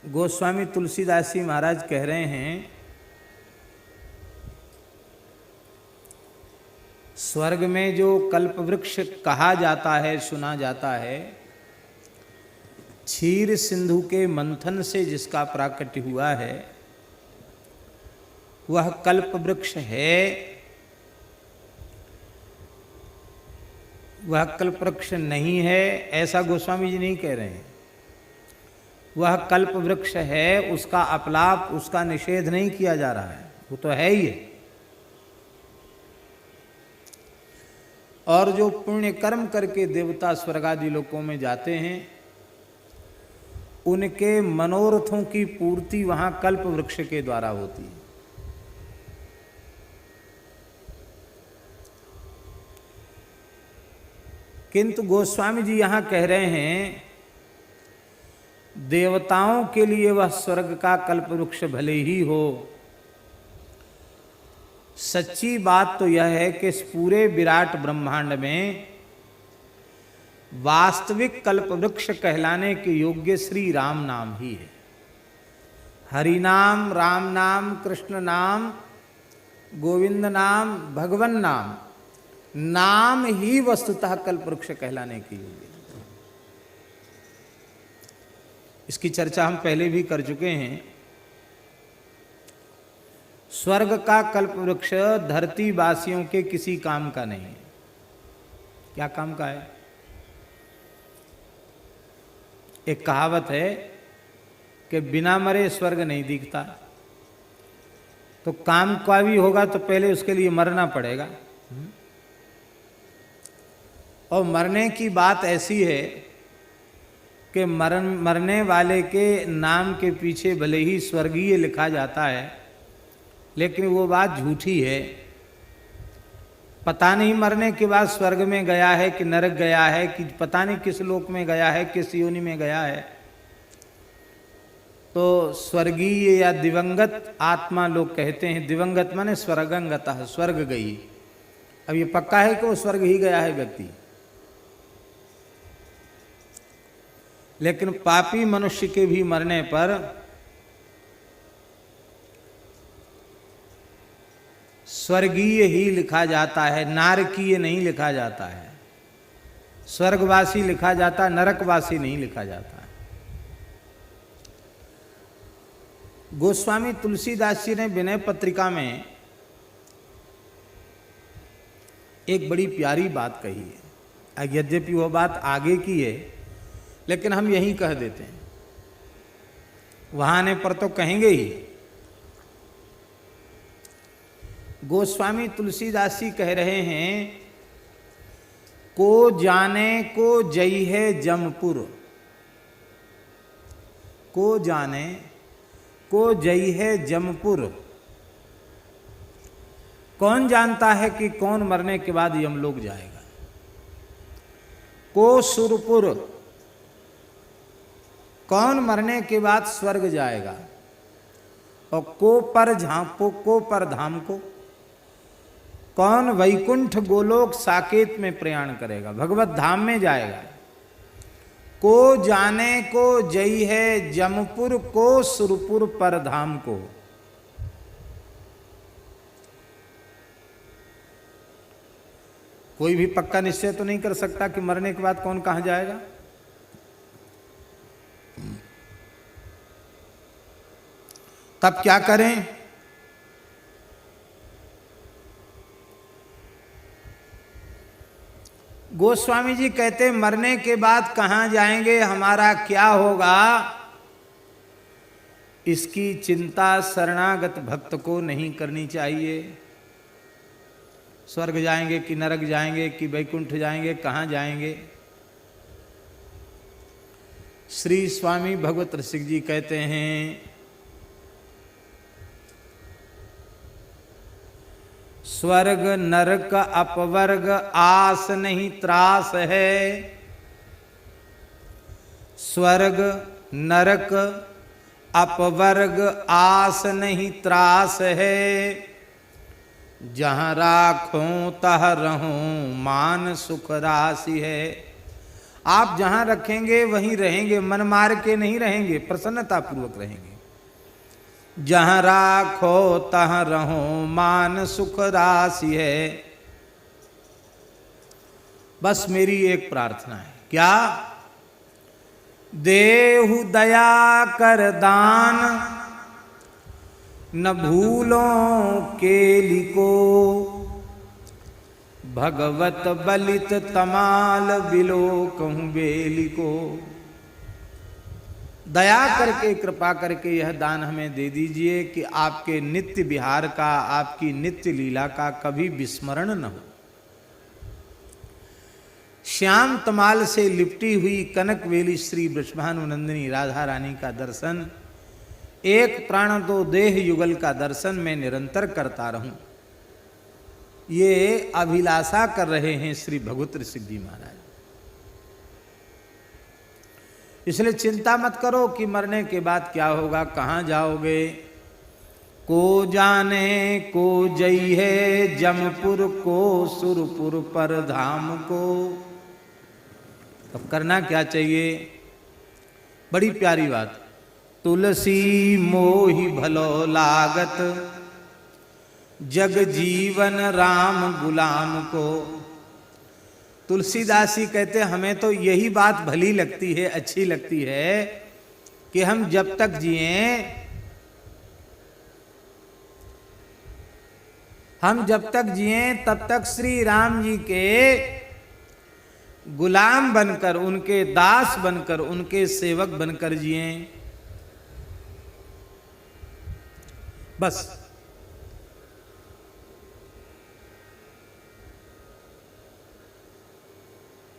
गोस्वामी तुलसीदास जी महाराज कह रहे हैं, स्वर्ग में जो कल्प वृक्ष कहा जाता है, सुना जाता है, क्षीर सिंधु के मंथन से जिसका प्राकट्य हुआ है वह कल्प वृक्ष है। वह कल्प वृक्ष नहीं है ऐसा गोस्वामी जी नहीं कह रहे हैं। वह कल्प वृक्ष है, उसका अपलाप, उसका निषेध नहीं किया जा रहा है, वो तो है ही है। और जो पुण्य कर्म करके देवता स्वर्गादि लोकों में जाते हैं उनके मनोरथों की पूर्ति वहां कल्प वृक्ष के द्वारा होती है। किंतु गोस्वामी जी यहां कह रहे हैं देवताओं के लिए वह स्वर्ग का कल्प वृक्ष भले ही हो, सच्ची बात तो यह है कि इस पूरे विराट ब्रह्मांड में वास्तविक कल्प वृक्ष कहलाने के योग्य श्री राम नाम ही है। हरि नाम, राम नाम, कृष्ण नाम, गोविंद नाम, भगवन नाम, नाम ही वस्तुतः कल्प वृक्ष कहलाने के योग्य। इसकी चर्चा हम पहले भी कर चुके हैं। स्वर्ग का कल्प वृक्ष धरती वासियों के किसी काम का नहीं है। क्या काम का है? एक कहावत है कि बिना मरे स्वर्ग नहीं दिखता। तो काम का भी होगा तो पहले उसके लिए मरना पड़ेगा। और मरने की बात ऐसी है कि मरने वाले के नाम के पीछे भले ही स्वर्गीय लिखा जाता है, लेकिन वो बात झूठी है। पता नहीं मरने के बाद स्वर्ग में गया है कि नरक गया है, कि पता नहीं किस लोक में गया है, किस योनि में गया है। तो स्वर्गीय या दिवंगत आत्मा लोग कहते हैं। दिवंगत माने स्वर्गंगतः, स्वर्ग गई। अब ये पक्का है कि वो स्वर्ग ही गया है व्यक्ति। लेकिन पापी मनुष्य के भी मरने पर स्वर्गीय ही लिखा जाता है, नारकीय नहीं लिखा जाता है। स्वर्गवासी लिखा जाता है, नरकवासी नहीं लिखा जाता है। गोस्वामी तुलसीदास जी ने विनय पत्रिका में एक बड़ी प्यारी बात कही है। यद्यपि वह बात आगे की है, लेकिन हम यही कह देते हैं। वहां आने पर तो कहेंगे ही। गोस्वामी तुलसीदास जी कह रहे हैं, को जाने को जई है जमपुर, को जाने को जई है जमपुर। कौन जानता है कि कौन मरने के बाद यमलोक जाएगा। को सुरपुर, कौन मरने के बाद स्वर्ग जाएगा। और को पर झांपो, को पर धाम को, कौन वैकुंठ गोलोक साकेत में प्रयाण करेगा, भगवत धाम में जाएगा। को जाने को जई है जमपुर, को सुरपुर पर धाम को। कोई भी पक्का निश्चय तो नहीं कर सकता कि मरने के बाद कौन कहां जाएगा। तब क्या करें? गोस्वामी जी कहते मरने के बाद कहां जाएंगे, हमारा क्या होगा, इसकी चिंता शरणागत भक्त को नहीं करनी चाहिए। स्वर्ग जाएंगे कि नरक जाएंगे कि वैकुंठ जाएंगे, कहां जाएंगे। श्री स्वामी भगवत रसिक जी कहते हैं, स्वर्ग नरक अपवर्ग आस नहीं त्रास है। स्वर्ग नरक अपवर्ग आस नहीं त्रास है। जहाँ राखों तह रहूं मान सुख राशि है। आप जहां रखेंगे वहीं रहेंगे, मन मार के नहीं रहेंगे, प्रसन्नता पूर्वक रहेंगे। जहां राखो तहां रहो, मान सुख राशि है। बस मेरी एक प्रार्थना है, क्या? देहु दया कर दान, न भूलो केली को, भगवत बलित तमाल बिलो कहूं बेली को। दया करके कृपा करके यह दान हमें दे दीजिए कि आपके नित्य विहार का, आपकी नित्य लीला का कभी विस्मरण न हो। श्याम तमाल से लिपटी हुई कनक वेली श्री वृषभानुनंदिनी राधा रानी का दर्शन, एक प्राण दो देह युगल का दर्शन मैं निरंतर करता रहूं, ये अभिलाषा कर रहे हैं श्री भगवत ऋषि जी महाराज। इसलिए चिंता मत करो कि मरने के बाद क्या होगा, कहाँ जाओगे। को जाने को जई है जमपुर को, सुरपुर पर धाम को। अब करना क्या चाहिए? बड़ी प्यारी बात, तुलसी मोहि भलो लागत, जग जीवन राम गुलाम को। तुलसीदास जी कहते हमें तो यही बात भली लगती है, अच्छी लगती है कि हम जब तक जिए, तब तक श्री राम जी के गुलाम बनकर, उनके दास बनकर, उनके सेवक बनकर जिए। बस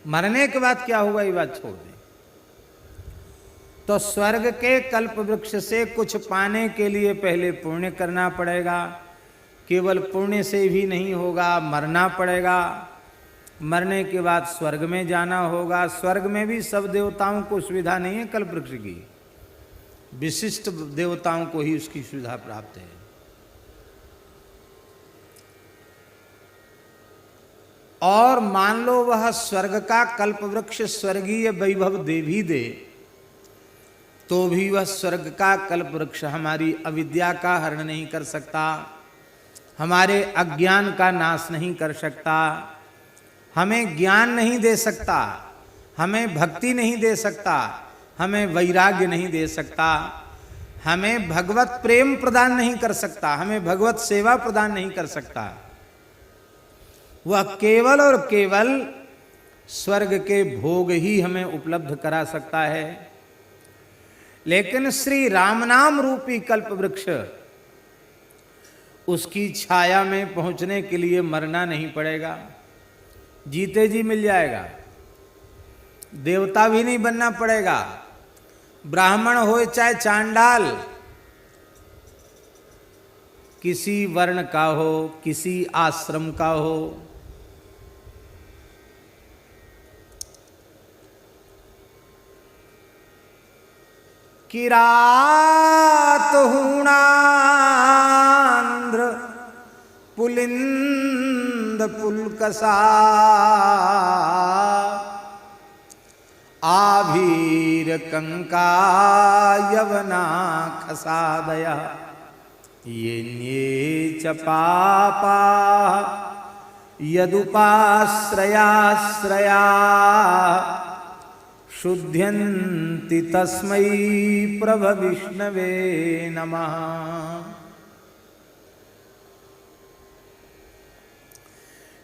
मरने के बाद क्या होगा ये बात छोड़ दें। तो स्वर्ग के कल्प वृक्ष से कुछ पाने के लिए पहले पुण्य करना पड़ेगा। केवल पुण्य से भी नहीं होगा, मरना पड़ेगा। मरने के बाद स्वर्ग में जाना होगा। स्वर्ग में भी सब देवताओं को सुविधा नहीं है कल्प वृक्ष की, विशिष्ट देवताओं को ही उसकी सुविधा प्राप्त है। और मान लो वह स्वर्ग का कल्प वृक्ष स्वर्गीय वैभव दे भी दे, तो भी वह स्वर्ग का कल्प वृक्ष हमारी अविद्या का हरण नहीं कर सकता, हमारे अज्ञान का नाश नहीं कर सकता, हमें ज्ञान नहीं दे सकता, हमें भक्ति नहीं दे सकता, हमें वैराग्य नहीं दे सकता, हमें भगवत प्रेम प्रदान नहीं कर सकता, हमें भगवत सेवा प्रदान नहीं कर सकता। वह केवल और केवल स्वर्ग के भोग ही हमें उपलब्ध करा सकता है। लेकिन श्री राम नाम रूपी कल्प वृक्ष, उसकी छाया में पहुंचने के लिए मरना नहीं पड़ेगा, जीते जी मिल जाएगा। देवता भी नहीं बनना पड़ेगा, ब्राह्मण हो चाहे चांडाल, किसी वर्ण का हो, किसी आश्रम का हो, किरात हूणांध्र पुलिंद पुलकसा, आभीर कंका यवना खसादया, ये च पापा यदुपाश्रयाश्रया, शुद्ध्यन्ति तस्मै प्रभ विष्णवे नमः।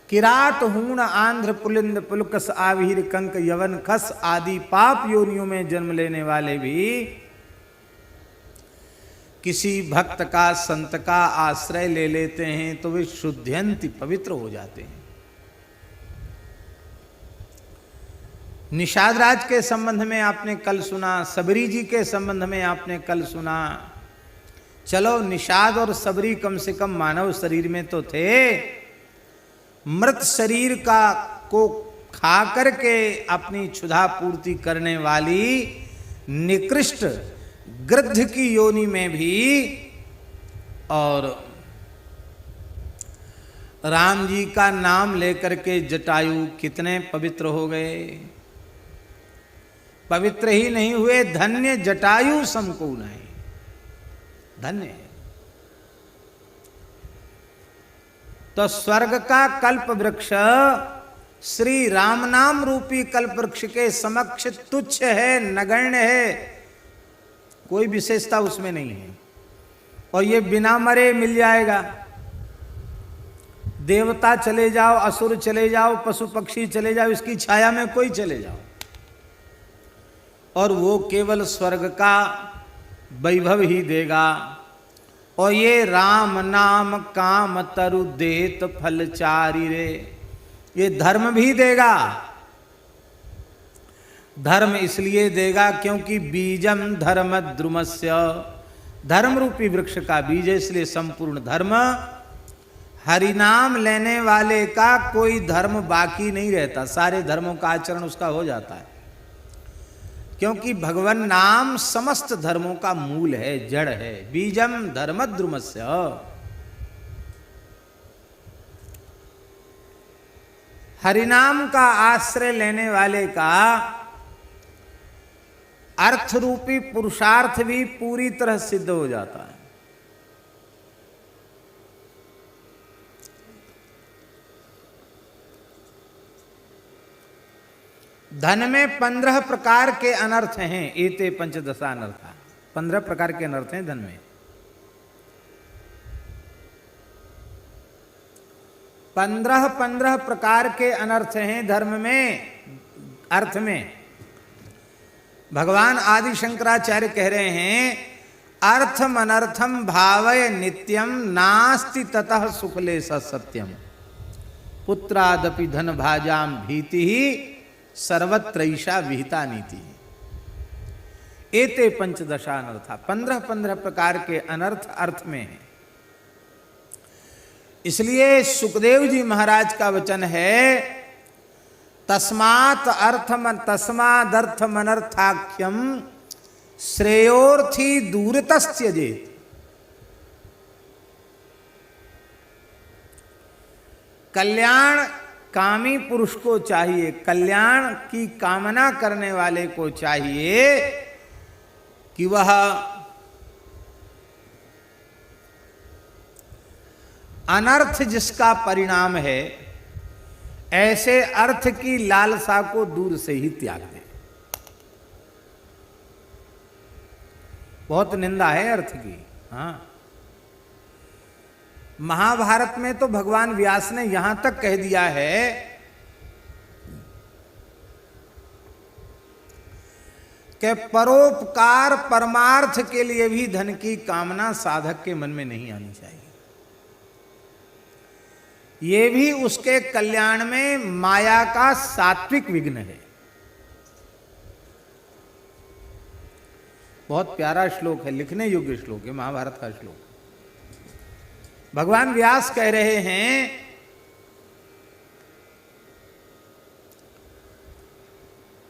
किरात हूण आंध्र पुलिंद पुलकस आवीर कंक यवन खस आदि पाप योनियों में जन्म लेने वाले भी किसी भक्त का, संत का आश्रय ले लेते हैं तो वे शुद्ध्यंति पवित्र हो जाते हैं। निषाद राज के संबंध में आपने कल सुना, सबरी जी के संबंध में आपने कल सुना। चलो निषाद और सबरी कम से कम मानव शरीर में तो थे, मृत शरीर का को खा करके अपनी क्षुधा पूर्ति करने वाली निकृष्ट गृध्र की योनि में भी, और राम जी का नाम लेकर के जटायु कितने पवित्र हो गए। पवित्र ही नहीं हुए, धन्य जटायु समको नहीं, धन्य है। तो स्वर्ग का कल्प वृक्ष श्री राम नाम रूपी कल्प वृक्ष के समक्ष तुच्छ है, नगण्य है, कोई विशेषता उसमें नहीं है। और ये बिना मरे मिल जाएगा। देवता चले जाओ, असुर चले जाओ, पशु पक्षी चले जाओ, इसकी छाया में कोई चले जाओ, और वो केवल स्वर्ग का वैभव ही देगा। और ये राम नाम काम तरु देत फल चारि रे, ये धर्म भी देगा। धर्म इसलिए देगा क्योंकि बीजम धर्म द्रुमस्य, धर्म रूपी वृक्ष का बीज है, इसलिए संपूर्ण धर्म। हरिनाम लेने वाले का कोई धर्म बाकी नहीं रहता, सारे धर्मों का आचरण उसका हो जाता है, क्योंकि भगवान नाम समस्त धर्मों का मूल है, जड़ है। बीजम धर्म द्रुमस्य, हरिनाम का आश्रय लेने वाले का अर्थ रूपी पुरुषार्थ भी पूरी तरह सिद्ध हो जाता है। धन में 15 प्रकार के अनर्थ हैं, एते पंचदशा अनर्था, 15 प्रकार के अनर्थ हैं धन में। 15 प्रकार के अनर्थ हैं धर्म में, अर्थ में। भगवान आदि शंकराचार्य कह रहे हैं, अर्थम अनर्थम भावय नित्यम नास्ति ततः सुखले सत्यम, पुत्रादपि धन भाजाम भीति ही सर्वत्रैषा विहिता नीति। एते पंचदशा अनर्था, 15 प्रकार के अनर्थ अर्थ में है। इसलिए सुखदेव जी महाराज का वचन है, तस्मात् तस्मादर्थमनर्थाख्यम श्रेयोर्थी दूरतस्त्यजेत। कल्याण कामी पुरुष को चाहिए, कल्याण की कामना करने वाले को चाहिए कि वह अनर्थ जिसका परिणाम है, ऐसे अर्थ की लालसा को दूर से ही त्याग दे। बहुत निंदा है अर्थ की। हाँ, महाभारत में तो भगवान व्यास ने यहां तक कह दिया है कि परोपकार परमार्थ के लिए भी धन की कामना साधक के मन में नहीं आनी चाहिए। ये भी उसके कल्याण में माया का सात्विक विघ्न है। बहुत प्यारा श्लोक है, लिखने योग्य श्लोक है, महाभारत का श्लोक। भगवान व्यास कह रहे हैं,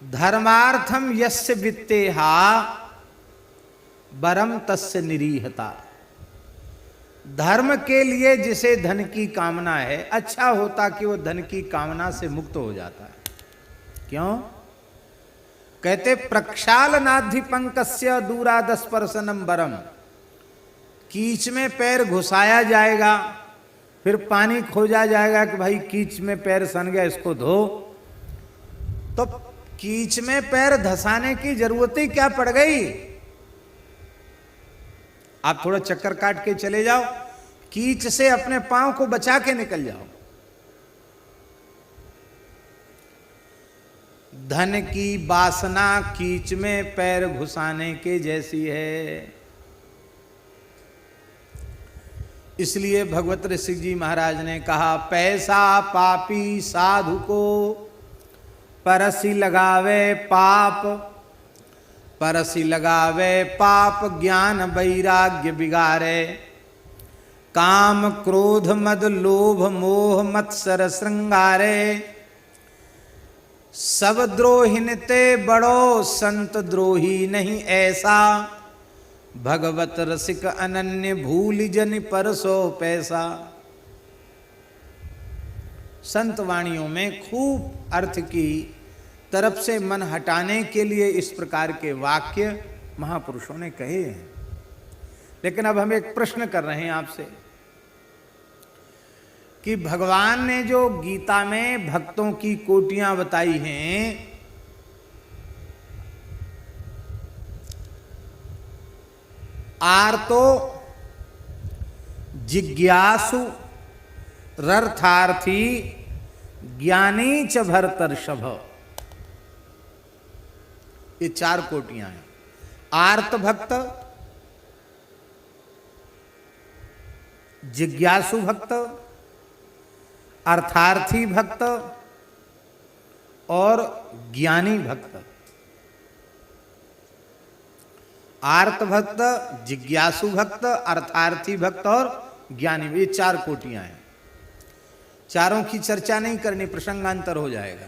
धर्मार्थम यस्य वित्तेहा वरम तस्य निरीहता। धर्म के लिए जिसे धन की कामना है, अच्छा होता कि वो धन की कामना से मुक्त हो जाता है। क्यों? कहते प्रक्षालनाधिपंकस्य दूरादस्पर्शनम वरम। कीच में पैर घुसाया जाएगा, फिर पानी खोजा जाएगा कि भाई कीच में पैर सन गया, इसको धो। तो कीच में पैर धसाने की जरूरत ही क्या पड़ गई? आप थोड़ा चक्कर काट के चले जाओ, कीच से अपने पांव को बचा के निकल जाओ। धन की वासना कीच में पैर घुसाने के जैसी है। इसलिए भगवत ऋषि जी महाराज ने कहा, पैसा पापी साधु को परसी लगावे पाप, परसी लगावे पाप ज्ञान वैराग्य बिगारे। काम क्रोध मद लोभ मोह मत्सर श्रृंगारे। सब द्रोहिन ते बड़ो संत द्रोही नहीं ऐसा। भगवत रसिक अनन्य भूल जन परसो पैसा। संत वाणियों में खूब अर्थ की तरफ से मन हटाने के लिए इस प्रकार के वाक्य महापुरुषों ने कहे हैं। लेकिन अब हम एक प्रश्न कर रहे हैं आपसे कि भगवान ने जो गीता में भक्तों की कोटियां बताई हैं, आर्तो, जिज्ञासु, रर्थार्थी, ज्ञानी च भरतर्षभ, ये 4 कोटियां हैं। आर्त भक्त, जिज्ञासु भक्त, अर्थार्थी भक्त और ज्ञानी भक्त। आर्त भक्त, जिज्ञासु भक्त, अर्थार्थी भक्त और ज्ञानी, ये 4 कोटियां हैं। चारों की चर्चा नहीं करनी, प्रसंगांतर हो जाएगा।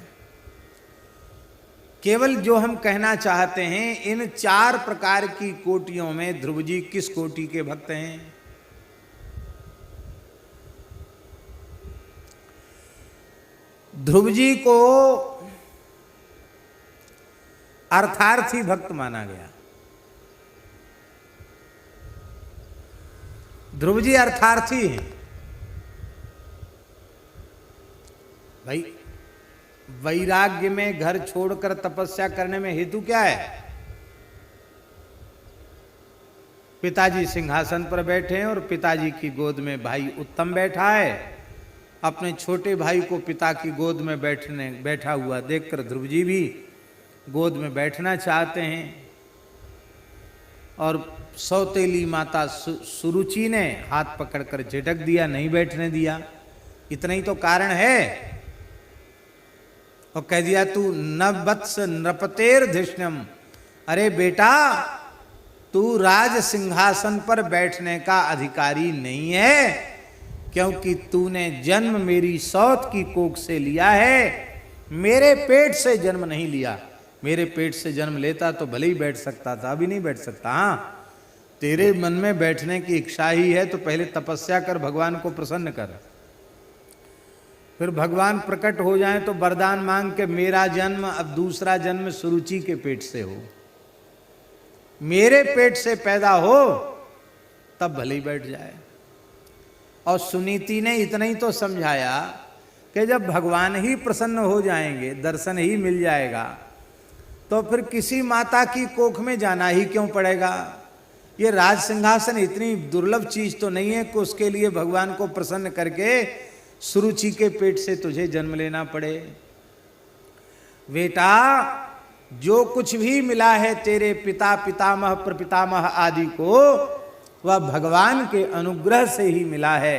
केवल जो हम कहना चाहते हैं, इन 4 प्रकार की कोटियों में ध्रुव जी किस कोटि के भक्त हैं? ध्रुव जी को अर्थार्थी भक्त माना गया। ध्रुव जी अर्थार्थी हैं। भाई, वैराग्य में घर छोड़कर तपस्या करने में हेतु क्या है? पिताजी सिंहासन पर बैठे हैं और पिताजी की गोद में भाई उत्तम बैठा है। अपने छोटे भाई को पिता की गोद में बैठा हुआ देखकर ध्रुव जी भी गोद में बैठना चाहते हैं। और सौतेली माता सुरुचि ने हाथ पकड़कर झटक दिया, नहीं बैठने दिया। इतना ही तो कारण है। और कह दिया, तू न वत्स नृपतेर धिष्ण्यम, अरे बेटा तू राज सिंहासन पर बैठने का अधिकारी नहीं है, क्योंकि तूने जन्म मेरी सौत की कोख से लिया है, मेरे पेट से जन्म नहीं लिया। मेरे पेट से जन्म लेता तो भले ही बैठ सकता था, अभी नहीं बैठ सकता। हाँ, तेरे मन में बैठने की इच्छा ही है तो पहले तपस्या कर, भगवान को प्रसन्न कर, फिर भगवान प्रकट हो जाए तो वरदान मांग के मेरा जन्म अब दूसरा जन्म सुरुचि के पेट से हो, मेरे पेट से पैदा हो, तब भले ही बैठ जाए। और सुनीति ने इतना ही तो समझाया कि जब भगवान ही प्रसन्न हो जाएंगे, दर्शन ही मिल जाएगा, तो फिर किसी माता की कोख में जाना ही क्यों पड़ेगा? ये राज सिंहासन इतनी दुर्लभ चीज तो नहीं है कि उसके लिए भगवान को प्रसन्न करके सुरुचि के पेट से तुझे जन्म लेना पड़े। बेटा, जो कुछ भी मिला है तेरे पिता पितामह प्रपितामह आदि को, वह भगवान के अनुग्रह से ही मिला है।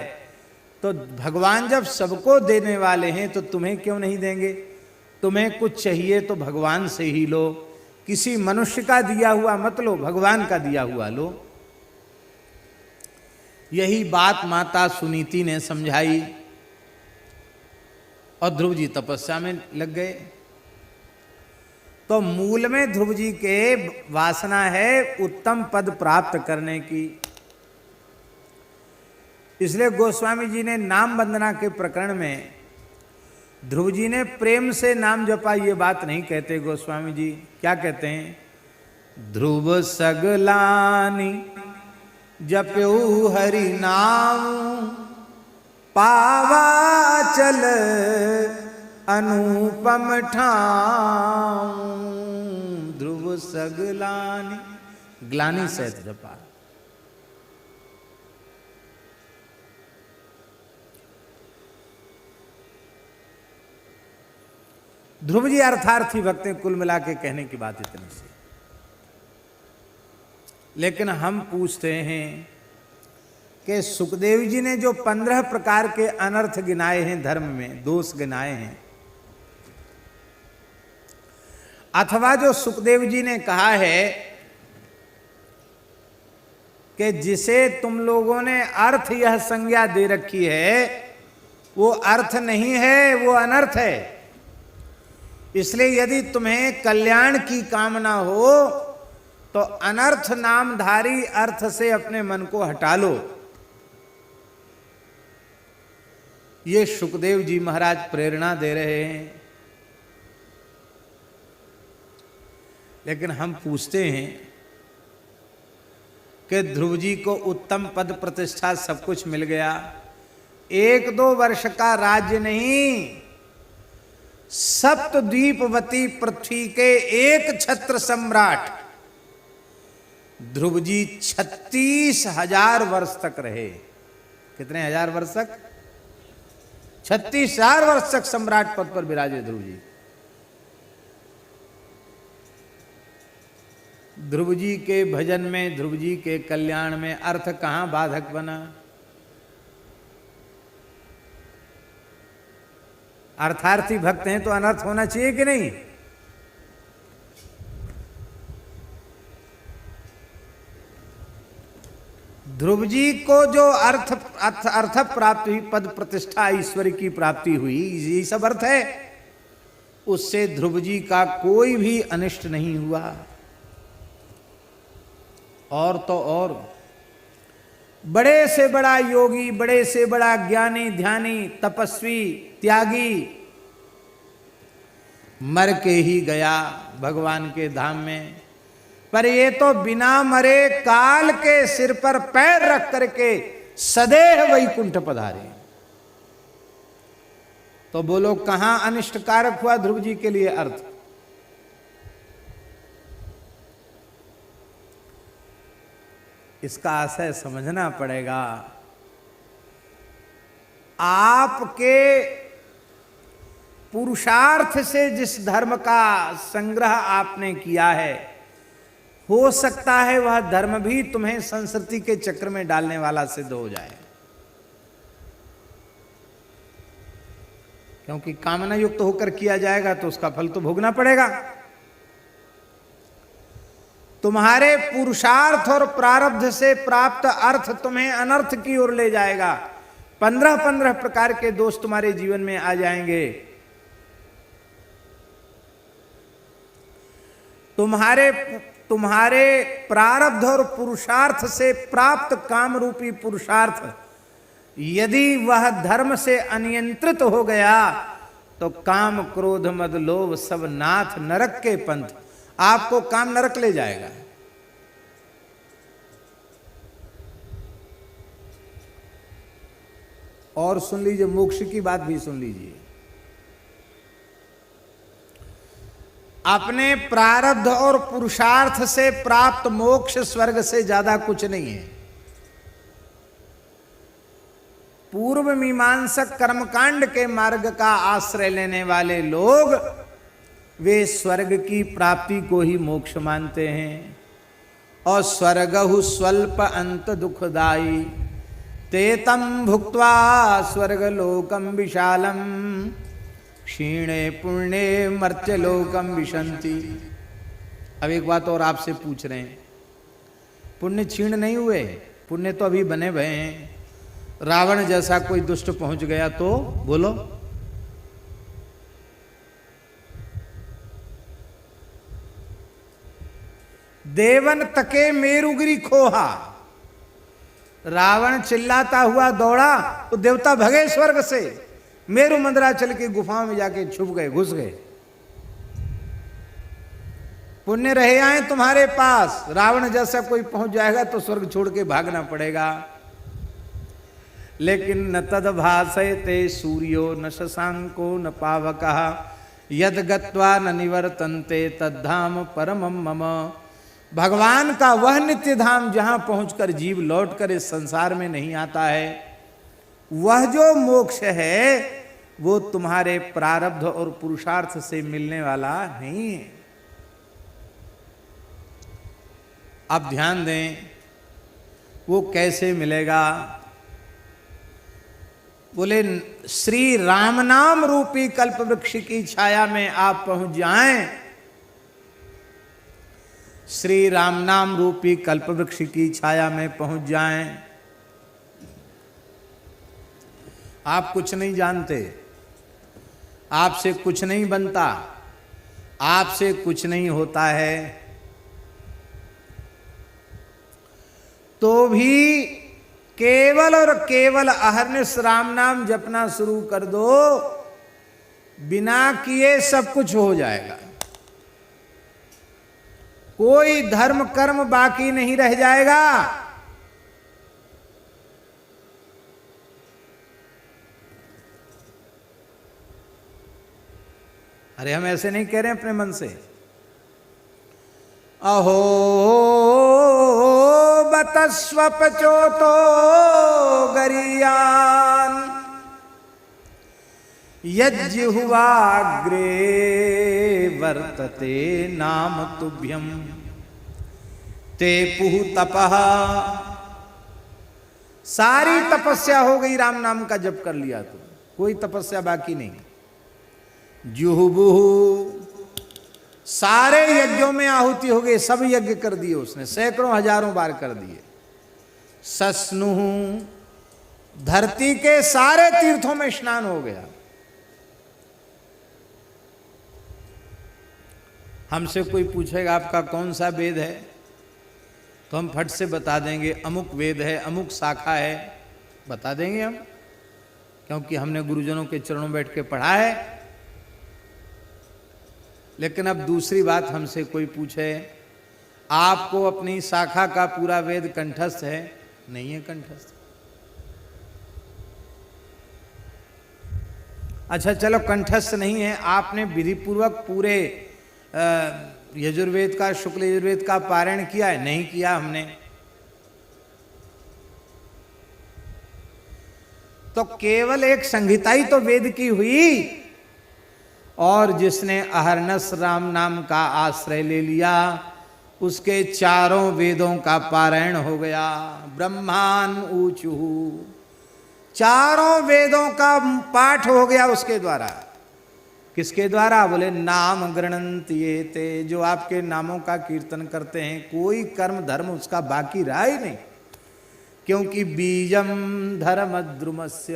तो भगवान जब सबको देने वाले हैं तो तुम्हें क्यों नहीं देंगे? तुम्हें कुछ चाहिए तो भगवान से ही लो, किसी मनुष्य का दिया हुआ मत लो, भगवान का दिया हुआ लो। यही बात माता सुनीति ने समझाई और ध्रुव जी तपस्या में लग गए। तो मूल में ध्रुव जी के वासना है उत्तम पद प्राप्त करने की। इसलिए गोस्वामी जी ने नाम वंदना के प्रकरण में ध्रुव जी ने प्रेम से नाम जपा, ये बात नहीं कहते गोस्वामी जी। क्या कहते हैं? ध्रुव सगलानी जप्यू हरि नाम, पावा चल अनुपम ठाम। ध्रुव सगलानी, ग्लानी सहित जपा। ध्रुव जी अर्थार्थी भक्त हैं, कुल मिला के कहने की बात इतनी सी। लेकिन हम पूछते हैं कि सुखदेव जी ने जो 15 प्रकार के अनर्थ गिनाए हैं, धर्म में दोष गिनाए हैं, अथवा जो सुखदेव जी ने कहा है कि जिसे तुम लोगों ने अर्थ यह संज्ञा दे रखी है, वो अर्थ नहीं है, वो अनर्थ है। इसलिए यदि तुम्हें कल्याण की कामना हो तो अनर्थ नामधारी अर्थ से अपने मन को हटा लो। ये सुखदेव जी महाराज प्रेरणा दे रहे हैं। लेकिन हम पूछते हैं कि ध्रुव जी को उत्तम पद प्रतिष्ठा सब कुछ मिल गया, 1-2 वर्ष का राज्य नहीं, सप्तद्वीपवती पृथ्वी के एक छत्र सम्राट ध्रुव जी 36,000 वर्ष तक रहे। कितने हजार वर्ष तक? 36,000 वर्ष तक सम्राट पद पर विराजे ध्रुव जी। ध्रुव जी के भजन में, ध्रुव जी के कल्याण में अर्थ कहां बाधक बना? अर्थार्थी भक्त हैं तो अनर्थ होना चाहिए कि नहीं? ध्रुव जी को जो अर्थ प्राप्ति हुई, पद प्रतिष्ठा ईश्वर की प्राप्ति हुई, ये सब अर्थ है, उससे ध्रुव जी का कोई भी अनिष्ट नहीं हुआ। और तो और बड़े से बड़ा योगी, बड़े से बड़ा ज्ञानी, ध्यानी, तपस्वी, त्यागी मर के ही गया भगवान के धाम में, पर ये तो बिना मरे काल के सिर पर पैर रख करके सदैव वैकुंठ पधारे। तो बोलो कहां अनिष्टकारक हुआ ध्रुव जी के लिए अर्थ? इसका आशय समझना पड़ेगा। आपके पुरुषार्थ से जिस धर्म का संग्रह आपने किया है, हो सकता है वह धर्म भी तुम्हें संस्कृति के चक्र में डालने वाला सिद्ध हो जाए, क्योंकि कामना युक्त होकर किया जाएगा तो उसका फल तो भोगना पड़ेगा। तुम्हारे पुरुषार्थ और प्रारब्ध से प्राप्त अर्थ तुम्हें अनर्थ की ओर ले जाएगा। 15-15 प्रकार के दोष तुम्हारे जीवन में आ जाएंगे। तुम्हारे प्रारब्ध और पुरुषार्थ से प्राप्त काम रूपी पुरुषार्थ यदि वह धर्म से अनियंत्रित हो गया तो काम, क्रोध, मद, लोभ सब नाथ नरक के पंथ, आपको काम नरक ले जाएगा। और सुन लीजिए, मोक्ष की बात भी सुन लीजिए। अपने प्रारब्ध और पुरुषार्थ से प्राप्त मोक्ष स्वर्ग से ज्यादा कुछ नहीं है। पूर्व मीमांसक कर्मकांड के मार्ग का आश्रय लेने वाले लोग वे स्वर्ग की प्राप्ति को ही मोक्ष मानते हैं। और स्वर्गहु स्वल्प अंत दुखदाई तेतम भुक्त्वा स्वर्गलोकम विशालम क्षीणे पुण्ये मर्त्यलोकम विशंति। अब एक बात और आपसे पूछ रहे हैं, पुण्य क्षीण नहीं हुए, पुण्य तो अभी बने भए हैं। रावण जैसा कोई दुष्ट पहुंच गया तो बोलो, देवन तके मेरुगिरी खोहा, रावण चिल्लाता हुआ दौड़ा तो देवता भगे स्वर्ग से, मेरु मंदराचल की गुफाओं में जाके छुप गए, घुस गए। पुण्य रहे आए तुम्हारे पास, रावण जैसा कोई पहुंच जाएगा तो स्वर्ग छोड़ के भागना पड़ेगा। लेकिन न तद भासयते सूर्यो न शशांको न पावकः यद गत्वा न निवर्तन्ते तद्धाम परमं मम। भगवान का वह नित्य धाम जहां पहुंचकर जीव लौटकर इस संसार में नहीं आता है, वह जो मोक्ष है वो तुम्हारे प्रारब्ध और पुरुषार्थ से मिलने वाला नहीं है। अब ध्यान दें, वो कैसे मिलेगा? बोले श्री राम नाम रूपी कल्प वृक्ष की छाया में आप पहुंच जाएं, श्री राम नाम रूपी कल्प वृक्ष की छाया में पहुंच जाएं। आप कुछ नहीं जानते, आपसे कुछ नहीं बनता, आपसे कुछ नहीं होता है, तो भी केवल और केवल अहर्निश राम नाम जपना शुरू कर दो, बिना किए सब कुछ हो जाएगा। कोई धर्म कर्म बाकी नहीं रह जाएगा। अरे हम ऐसे नहीं कह रहे हैं अपने मन से। अहो बतस्वपचोतो गरियान यज्जिह्वाग्रे वर्तते नाम तुभ्यम ते पुहु तपः। सारी तपस्या हो गई, राम नाम का जप कर लिया तो कोई तपस्या बाकी नहीं। जुहुबुहु, सारे यज्ञों में आहुति हो गई, सब यज्ञ कर दिए उसने, सैकड़ों हजारों बार कर दिए। सस्नुहु, धरती के सारे तीर्थों में स्नान हो गया। हमसे कोई पूछेगा आपका कौन सा वेद है, तो हम फट से बता देंगे अमुक वेद है, अमुक शाखा है, बता देंगे हम, क्योंकि हमने गुरुजनों के चरणों बैठ के पढ़ा है। लेकिन अब दूसरी बात, हमसे कोई पूछे आपको अपनी शाखा का पूरा वेद कंठस्थ है? नहीं है कंठस्थ। अच्छा चलो कंठस्थ नहीं है, आपने विधि पूर्वक पूरे यजुर्वेद का, शुक्ल यजुर्वेद का पारायण किया है? नहीं किया हमने। तो केवल एक संहिता ही तो वेद की हुई, और जिसने अहरनस राम नाम का आश्रय ले लिया उसके चारों वेदों का पारायण हो गया। ब्रह्मान ऊचुहु, चारों वेदों का पाठ हो गया उसके द्वारा। किसके द्वारा? बोले नाम गृणन्ति ये ते, जो आपके नामों का कीर्तन करते हैं, कोई कर्म धर्म उसका बाकी रहा ही नहीं, क्योंकि बीजम धर्मद्रुमस्य।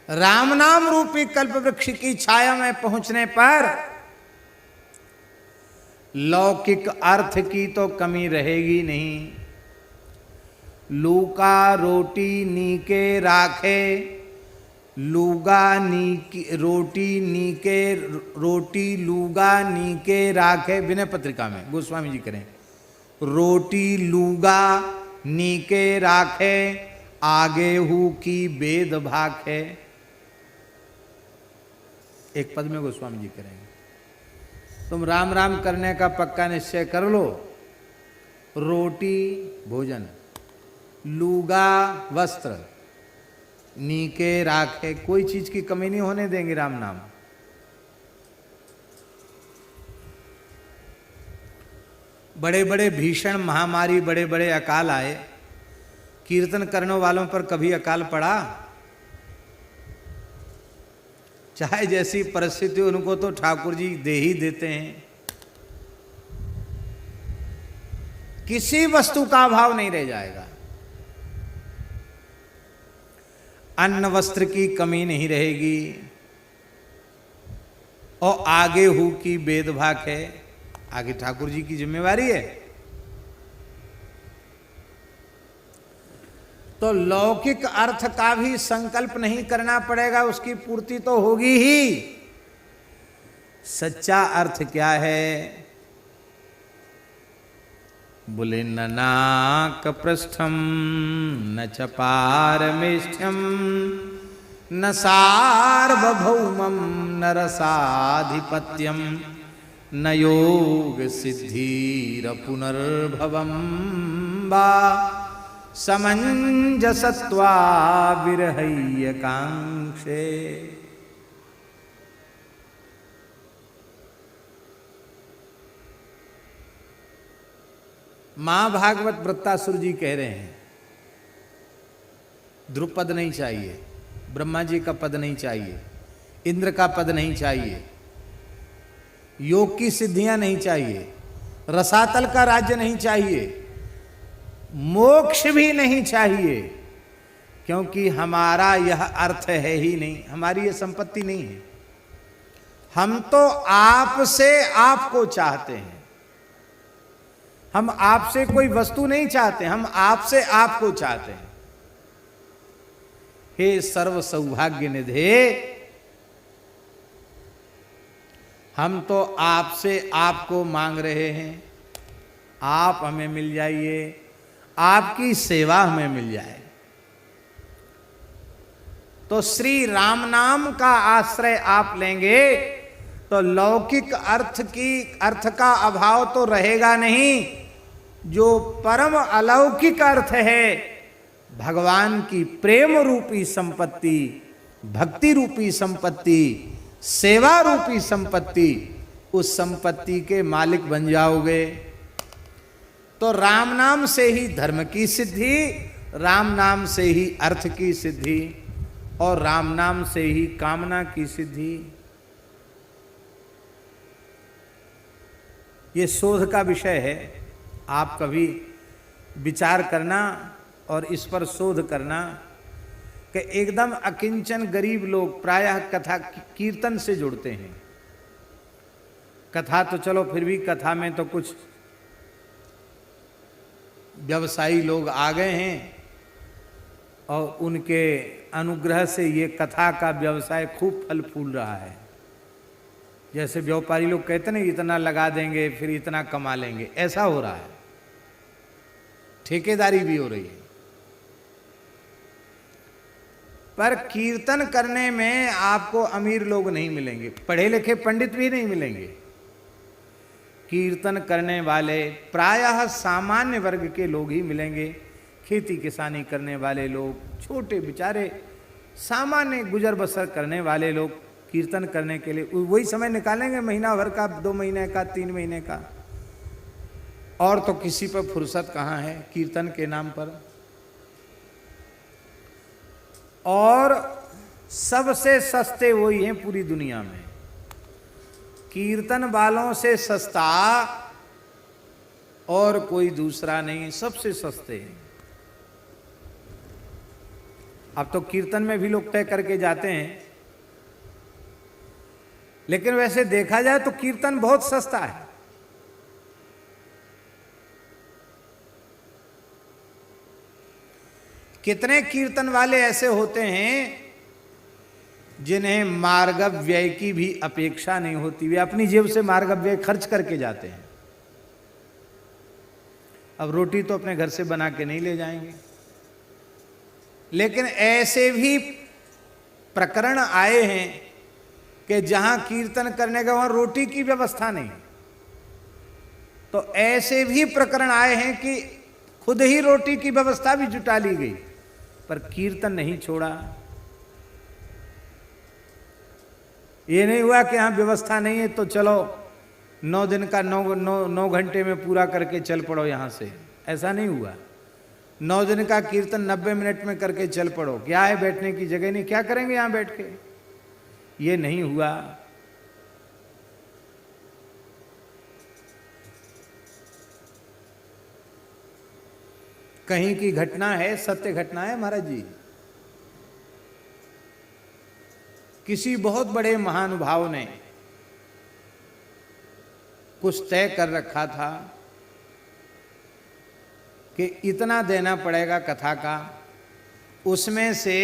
राम नाम रूपी कल्प वृक्ष की छाया में पहुंचने पर लौकिक अर्थ की तो कमी रहेगी नहीं। लूका रोटी नीके राखे, लूगा नीके रोटी नीके, रोटी लूगा नीके राखे। विनय पत्रिका में गोस्वामी जी करें, रोटी लूगा नीके राखे, आगे हु की वेद भाखे। एक पद में गोस्वामी जी करेंगे, तुम राम राम करने का पक्का निश्चय कर लो। रोटी भोजन, लूगा वस्त्र, नीके राखे, कोई चीज की कमी नहीं होने देंगे राम नाम। बड़े बड़े भीषण महामारी, बड़े बड़े अकाल आए, कीर्तन करने वालों पर कभी अकाल पड़ा? चाहे जैसी परिस्थिति, उनको तो ठाकुर जी दे ही देते हैं। किसी वस्तु का अभाव नहीं रह जाएगा। अन्न वस्त्र की कमी नहीं रहेगी, और आगे हु की वेद भाग है, आगे ठाकुर जी की जिम्मेवारी है। तो लौकिक अर्थ का भी संकल्प नहीं करना पड़ेगा, उसकी पूर्ति तो होगी ही। सच्चा अर्थ क्या है? बोले न नाक पृष्ठम न च पारमेष्ठ्यम न सार्वभौमम न रसाधिपत्यम न योग सिद्धिर पुनर्भवम वा समंजसत्वा विरहय्य कांक्षे। मां भागवत वृत्तासुर जी कह रहे हैं, ध्रुव पद नहीं चाहिए, ब्रह्मा जी का पद नहीं चाहिए, इंद्र का पद नहीं चाहिए, योग की सिद्धियां नहीं चाहिए, रसातल का राज्य नहीं चाहिए, मोक्ष भी नहीं चाहिए, क्योंकि हमारा यह अर्थ है ही नहीं, हमारी यह संपत्ति नहीं है। हम तो आपसे आपको चाहते हैं। हम आपसे कोई वस्तु नहीं चाहते, हम आपसे आपको चाहते हैं। हे सर्व सौभाग्य निधे, हम तो आपसे आपको मांग रहे हैं, आप हमें मिल जाइए, आपकी सेवा हमें मिल जाए। तो श्री राम नाम का आश्रय आप लेंगे तो लौकिक अर्थ का अभाव तो रहेगा नहीं। जो परम अलौकिक अर्थ है, भगवान की प्रेम रूपी संपत्ति, भक्ति रूपी संपत्ति, सेवा रूपी संपत्ति, उस संपत्ति के मालिक बन जाओगे। तो राम नाम से ही धर्म की सिद्धि, राम नाम से ही अर्थ की सिद्धि, और राम नाम से ही कामना की सिद्धि। ये शोध का विषय है, आप कभी विचार करना और इस पर शोध करना कि एकदम अकिंचन गरीब लोग प्रायः कथा कीर्तन से जुड़ते हैं। कथा तो चलो फिर भी, कथा में तो कुछ व्यवसायी लोग आ गए हैं और उनके अनुग्रह से ये कथा का व्यवसाय खूब फल फूल रहा है। जैसे व्यापारी लोग कहते हैं इतना लगा देंगे फिर इतना कमा लेंगे, ऐसा हो रहा है। ठेकेदारी भी हो रही है। पर कीर्तन करने में आपको अमीर लोग नहीं मिलेंगे, पढ़े लिखे पंडित भी नहीं मिलेंगे। कीर्तन करने वाले प्रायः सामान्य वर्ग के लोग ही मिलेंगे। खेती किसानी करने वाले लोग, छोटे बेचारे सामान्य गुजर बसर करने वाले लोग कीर्तन करने के लिए वही समय निकालेंगे, महीना भर का, 2 महीने का, 3 महीने का। और तो किसी पर फुर्सत कहाँ है कीर्तन के नाम पर। और सबसे सस्ते वही हैं पूरी दुनिया में, कीर्तन वालों से सस्ता और कोई दूसरा नहीं, सबसे सस्ते हैं। अब तो कीर्तन में भी लोग तय करके जाते हैं, लेकिन वैसे देखा जाए तो कीर्तन बहुत सस्ता है। कितने कीर्तन वाले ऐसे होते हैं जिन्हें मार्ग व्यय की भी अपेक्षा नहीं होती, वे अपनी जेब से मार्ग व्यय खर्च करके जाते हैं। अब रोटी तो अपने घर से बना के नहीं ले जाएंगे, लेकिन ऐसे भी प्रकरण आए हैं कि जहां कीर्तन करने का वहां रोटी की व्यवस्था नहीं। तो ऐसे भी प्रकरण आए हैं कि खुद ही रोटी की व्यवस्था भी जुटा ली गई, पर कीर्तन नहीं छोड़ा। ये नहीं हुआ कि यहां व्यवस्था नहीं है तो चलो 9 दिन का 9 घंटे में पूरा करके चल पड़ो यहां से, ऐसा नहीं हुआ। 9 दिन का कीर्तन 90 मिनट में करके चल पड़ो, क्या है बैठने की जगह नहीं, क्या करेंगे यहां बैठ के, ये नहीं हुआ। कहीं की घटना है, सत्य घटना है महाराज जी। किसी बहुत बड़े महानुभाव ने कुछ तय कर रखा था कि इतना देना पड़ेगा कथा का, उसमें से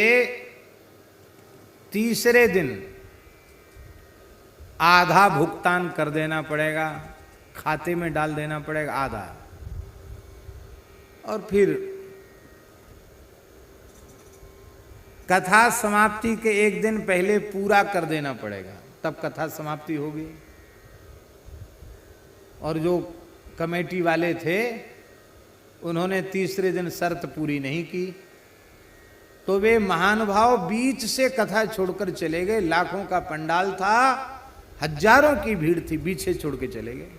तीसरे दिन आधा भुगतान कर देना पड़ेगा, खाते में डाल देना पड़ेगा आधा, और फिर कथा समाप्ति के 1 दिन पहले पूरा कर देना पड़ेगा, तब कथा समाप्ति होगी। और जो कमेटी वाले थे उन्होंने तीसरे दिन शर्त पूरी नहीं की, तो वे महानुभाव बीच से कथा छोड़कर चले गए। लाखों का पंडाल था, हजारों की भीड़ थी, बीच छोड़ के चले गए।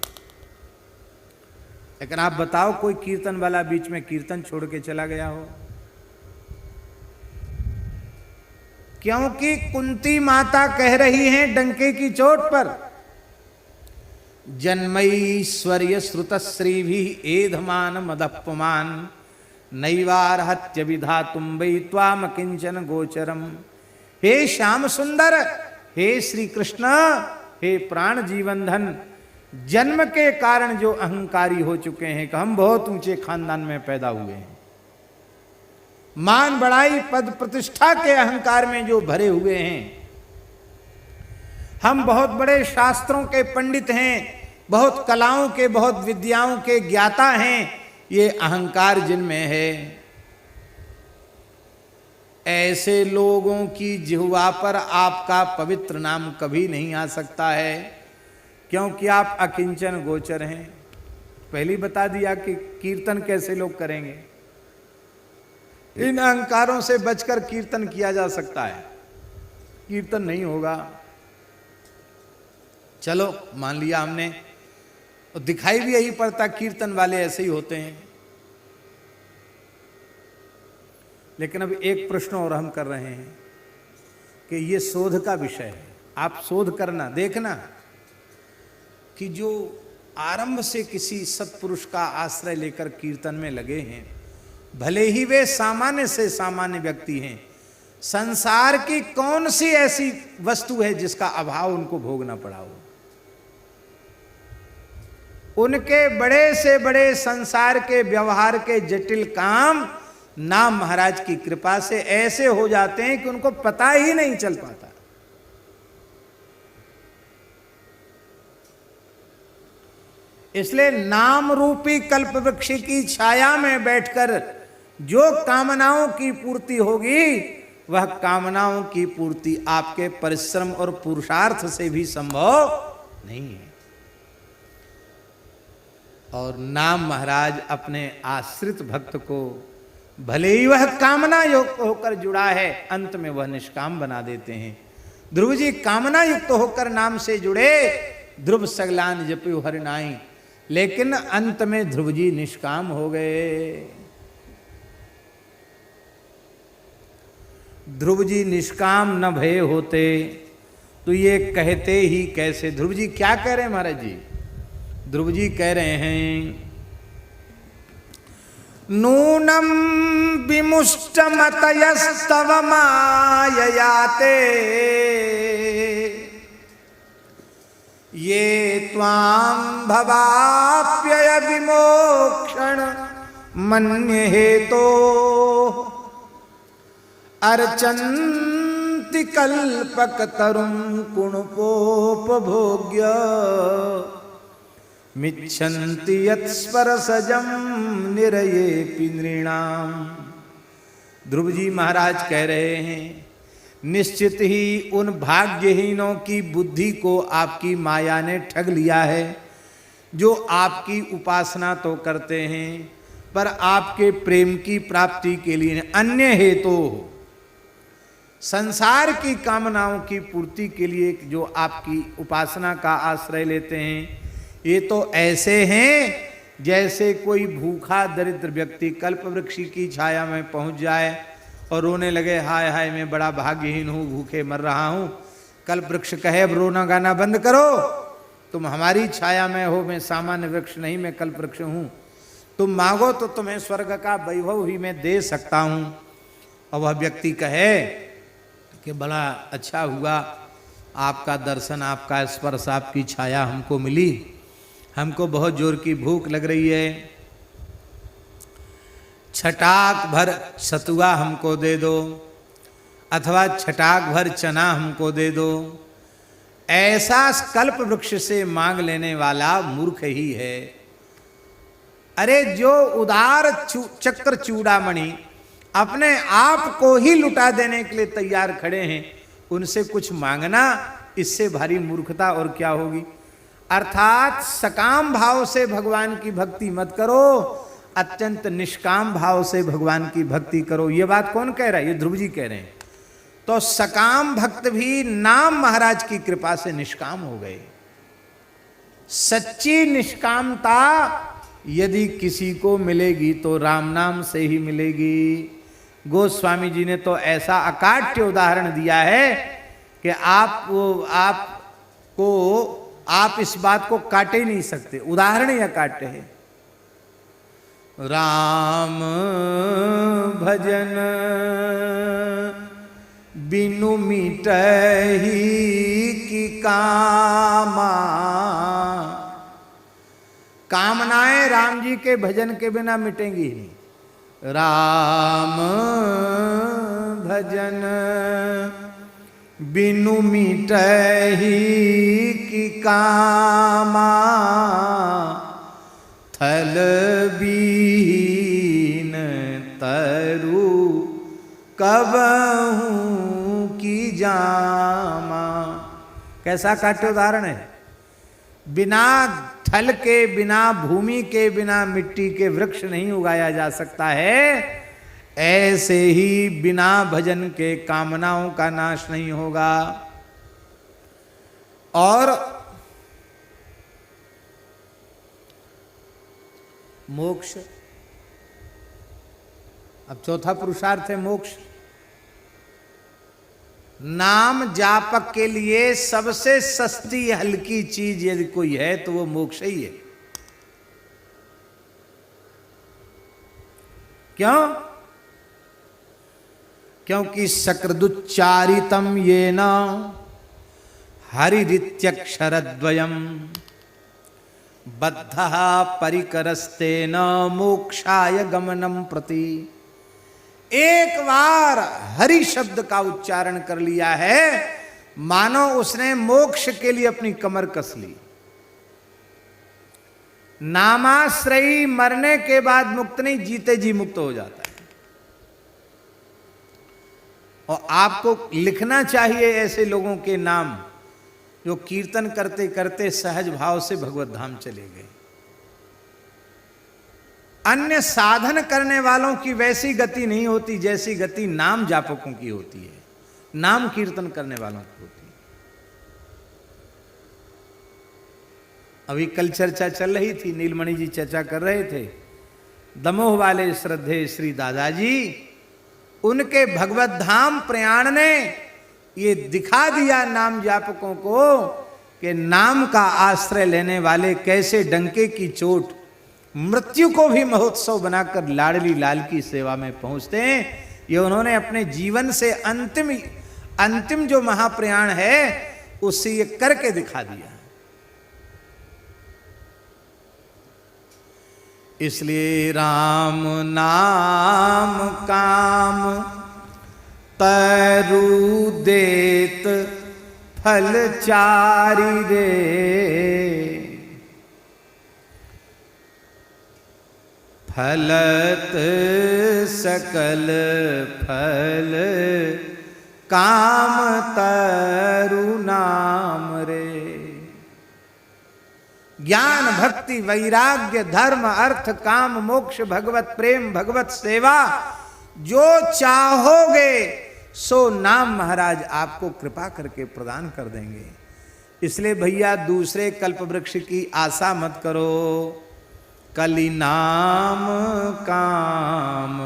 लेकिन आप बताओ कोई कीर्तन वाला बीच में कीर्तन छोड़ के चला गया हो? क्योंकि कुंती माता कह रही हैं डंके की चोट पर, जन्मैश्वर्य श्रुतश्री भी एधमान मदप्पमान नैवारहत्य विधातुम वै त्वाम किंचन गोचरम। हे श्याम सुंदर, हे श्री कृष्ण, हे प्राण जीवन धन, जन्म के कारण जो अहंकारी हो चुके हैं कि हम बहुत ऊंचे खानदान में पैदा हुए हैं, मान बढ़ाई पद प्रतिष्ठा के अहंकार में जो भरे हुए हैं, हम बहुत बड़े शास्त्रों के पंडित हैं, बहुत कलाओं के, बहुत विद्याओं के ज्ञाता हैं, ये अहंकार जिनमें है, ऐसे लोगों की जिह्वा पर आपका पवित्र नाम कभी नहीं आ सकता है, क्योंकि आप अकिंचन गोचर हैं। पहले बता दिया कि कीर्तन कैसे लोग करेंगे। इन अहंकारों से बचकर कीर्तन किया जा सकता है, कीर्तन नहीं होगा। चलो मान लिया हमने, और दिखाई भी यही पड़ता कीर्तन वाले ऐसे ही होते हैं। लेकिन अब एक प्रश्न और हम कर रहे हैं कि ये शोध का विषय है, आप शोध करना, देखना कि जो आरंभ से किसी सत्पुरुष का आश्रय लेकर कीर्तन में लगे हैं, भले ही वे सामान्य से सामान्य व्यक्ति हैं, संसार की कौन सी ऐसी वस्तु है जिसका अभाव उनको भोगना पड़ा हो। उनके बड़े से बड़े संसार के व्यवहार के जटिल काम नाम महाराज की कृपा से ऐसे हो जाते हैं कि उनको पता ही नहीं चल पाता। इसलिए नाम रूपी कल्प वृक्ष की छाया में बैठकर जो कामनाओं की पूर्ति होगी, वह कामनाओं की पूर्ति आपके परिश्रम और पुरुषार्थ से भी संभव नहीं है। और नाम महाराज अपने आश्रित भक्त को, भले ही वह कामना युक्त होकर जुड़ा है, अंत में वह निष्काम बना देते हैं। ध्रुव जी कामना युक्त होकर नाम से जुड़े, ध्रुव सगलान जपयु हरि नाई, लेकिन अंत में ध्रुव जी निष्काम हो गए। ध्रुव जी निष्काम न भय होते तो ये कहते ही कैसे। ध्रुव जी क्या कह रहे हैं महाराज जी? ध्रुव जी कह रहे हैं, नूनम विमुष्टमतयस्तव माययाते ये त्वां भवाप्यय विमोक्षण मन्ये हेतो अर्चन्ति कल्पकतरुं कुणुपोपभोग्य मिच्छन्ति यत्स्परसजं निरयेऽपि नृणाम्। ध्रुव जी महाराज कह रहे हैं, निश्चित ही उन भाग्यहीनों की बुद्धि को आपकी माया ने ठग लिया है, जो आपकी उपासना तो करते हैं पर आपके प्रेम की प्राप्ति के लिए अन्य हेतु, संसार की कामनाओं की पूर्ति के लिए जो आपकी उपासना का आश्रय लेते हैं, ये तो ऐसे हैं जैसे कोई भूखा दरिद्र व्यक्ति कल्प वृक्ष की छाया में पहुंच जाए और रोने लगे, हाय हाय मैं बड़ा भाग्यहीन हूँ, भूखे मर रहा हूँ। कल्प वृक्ष कहे अब रोना गाना बंद करो, तुम हमारी छाया में हो, मैं सामान्य वृक्ष नहीं, मैं कल्प वृक्ष हूँ, तुम मांगो तो तुम्हें स्वर्ग का वैभव भी मैं दे सकता हूँ। और वह व्यक्ति कहे कि बड़ा अच्छा हुआ आपका दर्शन, आपका स्पर्श, आपकी छाया हमको मिली, हमको बहुत जोर की भूख लग रही है, छटाक भर सतुआ हमको दे दो, अथवा छटाक भर चना हमको दे दो। ऐसा कल्प वृक्ष से मांग लेने वाला मूर्ख ही है। अरे जो उदार चक्र चूड़ामणि अपने आप को ही लुटा देने के लिए तैयार खड़े हैं, उनसे कुछ मांगना, इससे भारी मूर्खता और क्या होगी। अर्थात सकाम भाव से भगवान की भक्ति मत करो, अत्यंत निष्काम भाव से भगवान की भक्ति करो। ये बात कौन कह रहा है? ये ध्रुव जी कह रहे हैं। तो सकाम भक्त भी नाम महाराज की कृपा से निष्काम हो गए। सच्ची निष्कामता यदि किसी को मिलेगी तो राम नाम से ही मिलेगी। गोस्वामी जी ने तो ऐसा अकाट्य उदाहरण दिया है कि आप इस बात को काटे नहीं सकते, उदाहरण ही अकाट्य है। राम भजन बिनु मिटहि की कामा, कामनाएं राम जी के भजन के बिना मिटेंगी ही नहीं। राम भजन बिनु मिटहि की कामा, थल बीन तरु कबहू की जामा। कैसा काट्य उदाहरण है। बिना थल के, बिना भूमि के, बिना मिट्टी के वृक्ष नहीं उगाया जा सकता है, ऐसे ही बिना भजन के कामनाओं का नाश नहीं होगा। और मोक्ष, अब चौथा पुरुषार्थ है मोक्ष। नाम जापक के लिए सबसे सस्ती हल्की चीज यदि कोई है तो वो मोक्ष ही है। क्यों? क्योंकि सकृदुच्चारितम येन हरिरित्यक्षरद्वयम बद्धः परिकरस्तेन मोक्षाय गमनम प्रति। एक बार हरि शब्द का उच्चारण कर लिया है, मानो उसने मोक्ष के लिए अपनी कमर कस ली। नामाश्रयी मरने के बाद मुक्त नहीं, जीते जी मुक्त हो जाता है। और आपको लिखना चाहिए ऐसे लोगों के नाम जो कीर्तन करते करते सहज भाव से भगवत धाम चले गए। अन्य साधन करने वालों की वैसी गति नहीं होती जैसी गति नाम जापकों की होती है, नाम कीर्तन करने वालों की होती है। अभी कल चर्चा चल रही थी, नीलमणि जी चर्चा कर रहे थे, दमोह वाले श्रद्धेय श्री दादाजी, उनके भगवत धाम प्रयाण ने ये दिखा दिया नाम जापकों को कि नाम का आश्रय लेने वाले कैसे डंके की चोट मृत्यु को भी महोत्सव बनाकर लाडली लाल की सेवा में पहुंचते हैं। ये उन्होंने अपने जीवन से अंतिम जो महाप्रयाण है उससे ये करके दिखा दिया। इसलिए राम नाम काम तरु देत फल चारि रे, फलत सकल फल काम तरु नाम रे। ज्ञान भक्ति वैराग्य धर्म अर्थ काम मोक्ष भगवत प्रेम भगवत सेवा जो चाहोगे सो नाम महाराज आपको कृपा करके प्रदान कर देंगे। इसलिए भैया दूसरे कल्प वृक्ष की आशा मत करो। कली नाम काम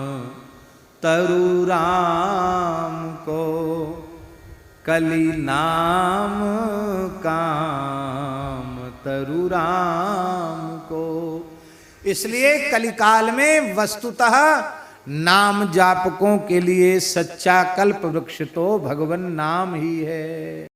तरु राम को, कली नाम काम तरु राम को। इसलिए कलिकाल में वस्तुतः नाम जापकों के लिए सच्चा कल्प वृक्ष तो भगवन नाम ही है।